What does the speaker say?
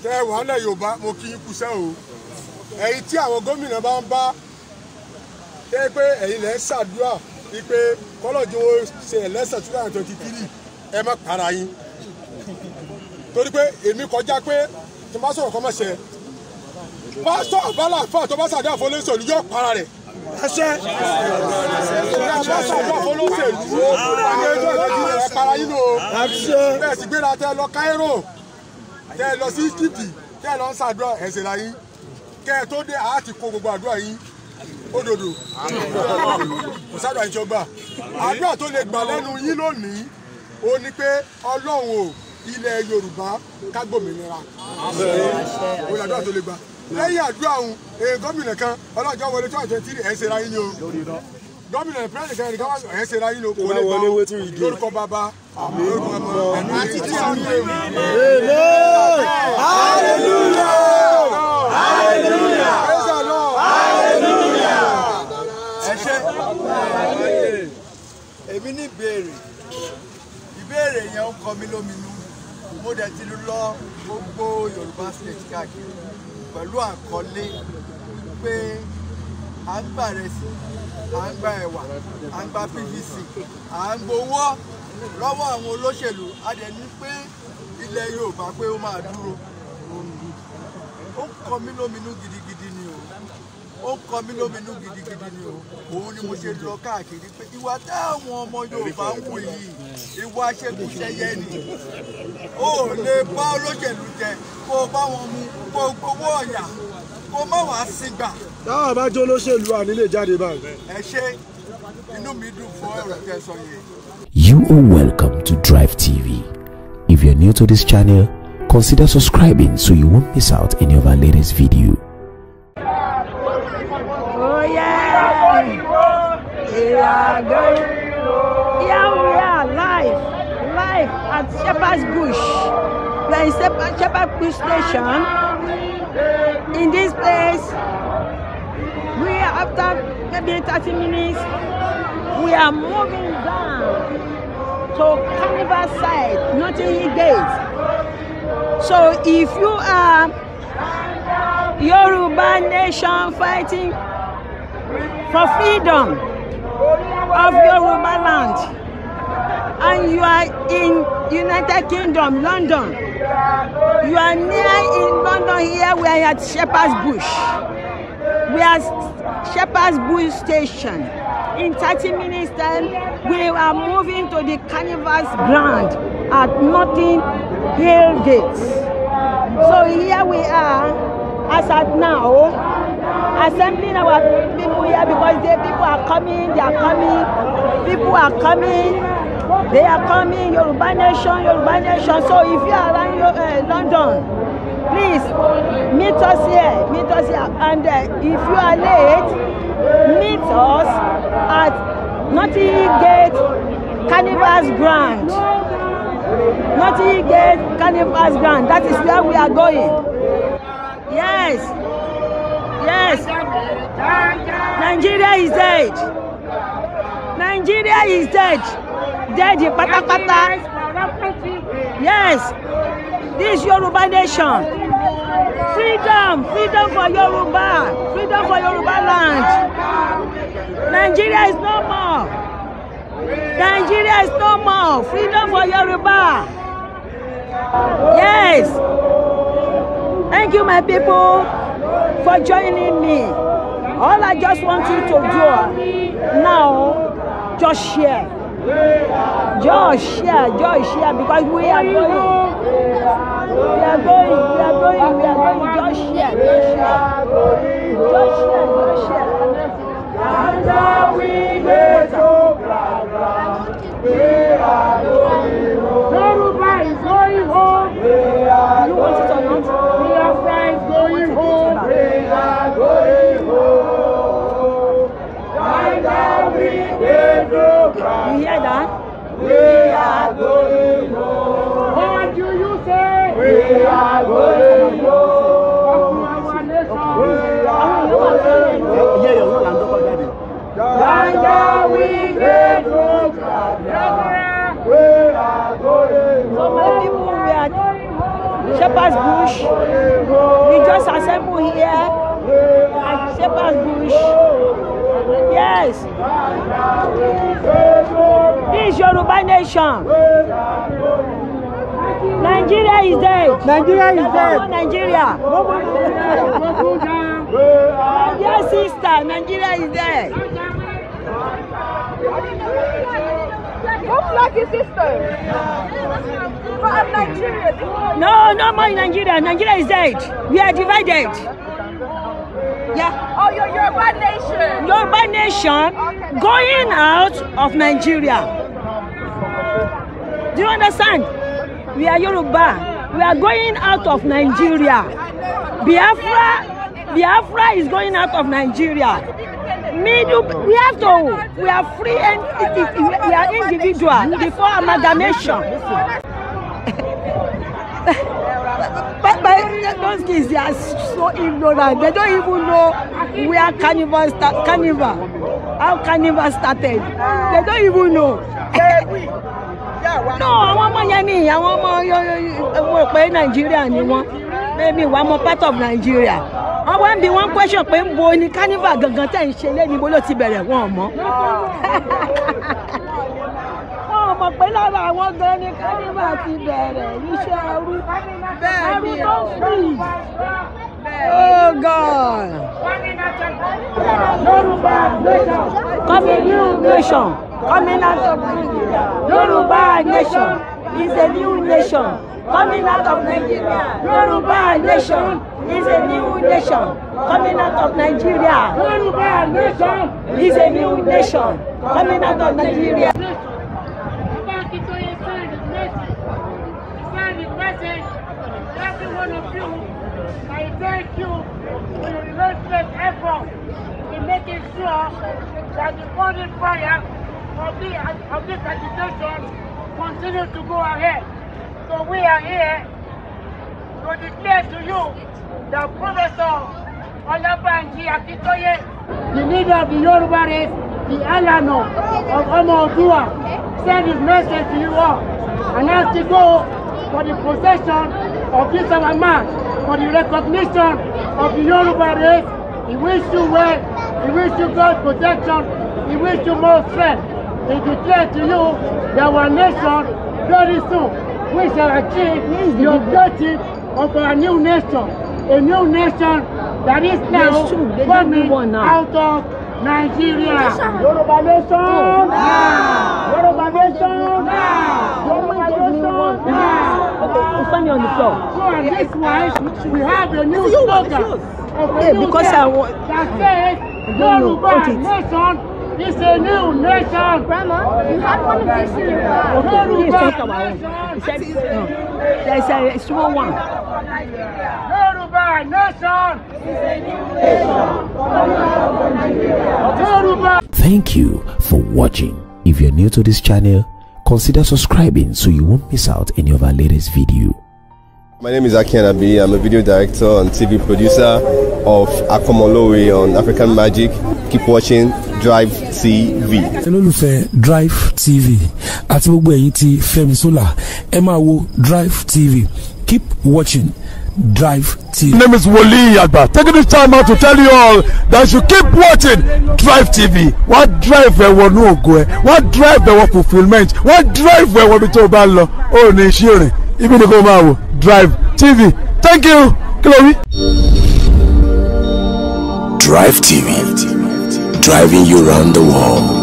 Tẹ́ wà lẹ́ Yorùbá mo kí yín kúṣẹ́ o. Ẹ̀yin tí àwọn gómìnà bá ń bá tẹ́ pé ẹ̀yin lẹ́ ṣàdúrà wípé kọ́lọ́jì wo ṣe election 2023 ẹ má para yín. Torí pé èmi kọjá pé tí n bá sọ̀rọ̀ kọ́ mọ̀ ṣe pásítọ̀ àbálà fún àtọ́ bá ṣàdúrà fún olóṣèlú yóò para rẹ̀. Àṣẹ. Bá ṣàdúrà fún olóṣèlú ní ẹjọ́ ìdájí rẹ̀ para yín o. Bẹ́ẹ̀ sì gbéra tẹ́ lọ Cairo tẹ́ lọ sí Egypt tẹ́ lọ ń ṣàdúrà ẹ̀sìn la yín kẹ́ ẹ tó dé àá ti kó gbogbo àdúrà yín òdodo kò sádùn àìjọba àdúrà tó lè gbà lẹ́nu yín lónìí ó ní pé Ọlọ́run o ilẹ̀ Yorùbá ká gbòmìnira ó ní àdúrà tó lè gbà lẹ́yìn àdúrà ọ̀hún gómìnà kan ọlọ́jọ́ wọlé 2023 ẹ̀ ń ṣera yín ni o gómìnà pírẹ́sì kan ẹnìkan ẹ̀ ń ṣera yín ni o kò lè gbà lórúkọ bàbá lórúkọ ọmọ àti tí a ń lè mú. Hallelujah! Hallelujah! Praise the Lord! Hallelujah! Ẹ ṣé èmi ní ìbéèrè yẹn ń kọ mí lóminú mo dẹ̀ ti lọ gbogbo Yorùbá state káàkiri pẹ̀lú àkọlé pé à ń gba ìrẹsì à ń gba ẹ̀wà à ń gba PVC à ń gbowó lọ́wọ́ àwọn olóṣèlú a dẹ̀ ní pé ilẹ̀ Yorùbá pé ó máa dúró ó ń kọ mí lóminú gidigidi ni o ó ń kọ mí lóminú gidigidi ni o òun ni mo ṣe lọ káàkiri pé ìwà táwọn ọmọ Yorùbá ń wù yìí ìwà ṣekúṣẹyẹ ni ó lè bá olóṣèlú jẹ kó o bá wọn mu kó o gbowó ọ̀yà kó o má wàá sígbà. táwọn bá jó olóṣèlú àní lè jáde báyìí. ẹ ṣé inú mi dùn fún ọ̀rọ̀ tẹ́ sọ yẹn. You are welcome to DriveTv. If you're new to this channel, consider subscribing so you won't miss out any of our latest video. Oh yeah! We are going. Here we are live at Shepherd's Bush. We are in Shepherd's Bush station. In this place, we are after maybe 30 minutes. We are moving down to Carnival side, Notting Gate. So if you are Yoruba nation fighting for freedom of Yoruba land, and you are in United Kingdom, London, you are near in London here, we are at Shepherd's Bush. We are Shepherd's Bush station. In 30 minutes time, we are moving to the Carnival's ground at Notting Gate. So here we are, as at now, assembling our people here because the people are coming, they are coming, people are coming, they are coming, Yoruba nation, Yoruba nation. So if you are around London, please meet us here, and if you are late, meet us at Notting Gate Carnival's ground. Notting Gate Carnival's ground. That is where we are going. Yes. Yes. Nigeria is dead. Nigeria is dead. Dead pata pata. Yes. This Yoruba nation. Freedom, freedom for Yoruba, freedom for Yoruba land. Nigeria is no more. Nigeria is no more. Freedom for Yoruba. Yes. Thank you, my people, for joining me. All I just want you to do now, just share. Just share, because we are going. We are going, just share. And we get so we are going home. Yoruba is going home. You want it or not? We are friends going home. We are going home. And we get so you hear that? We are going home. What do you say? We are going Bush. We just assembled here at Shepherd's Bush. Yes. This Yoruba nation. Nigeria is dead. Nigeria is dead. Nigeria. Dear sister, Nigeria is dead. What flag is this though? But Nigeria. No, no more in Nigeria. Nigeria is dead. We are divided. Yeah. Oh, you're Yoruba nation. Yoruba nation going out of Nigeria. Do you understand? We are Yoruba. We are going out of Nigeria. Biafra is going out of Nigeria. We have to. We are free and we are individual before amalgamation. But those kids, they are so ignorant. They don't even know where carnival how carnival started. They don't even know. No, àwọn ọmọ yẹn ni àwọn ọmọ pé Nigeria ni wọ́n. Maybe one more part of Nigeria. I want be one question pé ń bo ni carnival gangan tẹ́ ń ṣe lé ní bó ló ti bẹ̀rẹ̀ wọn mọ́. Wọ́n mọ̀ pé lára àwọn gan ni carnival ti bẹ̀rẹ̀ iṣẹ́ ẹrú. Ẹrú tó ń free. Oh God. Coming new nation. Coming out of Nigeria. Yoruba nation is a new nation. Coming out of Nigeria. Yoruba nation is a new nation. Coming out of Nigeria. Yoruba nation is a new nation. Coming out of Nigeria. Imam Akintoye signed his message. He signed his message to every one of you. I thank you for your relentless effort in making sure that the burning fire of this agitation continues to go ahead. So we are here to declare to you that Professor Banji Akintoye, the leader of the Yoruba race, the Alano of Omoodua, send his message to you all and ask to go for the possession of this our march, for the recognition of the Yoruba race. He wish you well, he wish you God's protection, he wish you more strength. He declared to you that our nation very soon we shall achieve the objective of our new nation, a new nation that is now coming out of Nigeria. Yoruba nation! Yoruba nation! Yoruba nation! Okay, stand on the floor. So on this wise, we have a new slogan of a new because that says Yoruba nation is a new nation. Grandma, you had one of these in your bag. There's a small one. Yoruba nation is a new nation. Yoruba. Thank you for watching. If you're new to this channel, consider subscribing so you won't miss out any of our latest video. My name is Oyemade. I'm a video director and TV producer of Akomolowe on African Magic. Keep watching DriveTv. olólùfẹ́ DriveTv àti gbogbo ẹ̀yin tí Fẹ́mi Sola ẹ máa wo DriveTv. Keep watching DriveTv. My name is Wole Agba. Taking this time out to tell you all that you keep watching DriveTv. What drive ẹ̀wọ̀ ní ògo ẹ̀? What drive ẹ̀wọ̀ fulfilment? What drive ẹ̀wọ̀ bí tó bá lọ? Ó ní iṣẹ́ rẹ̀. Ibi ni kò máa wò DriveTv. Thank you. Chloe. DriveTv, driving you around the world.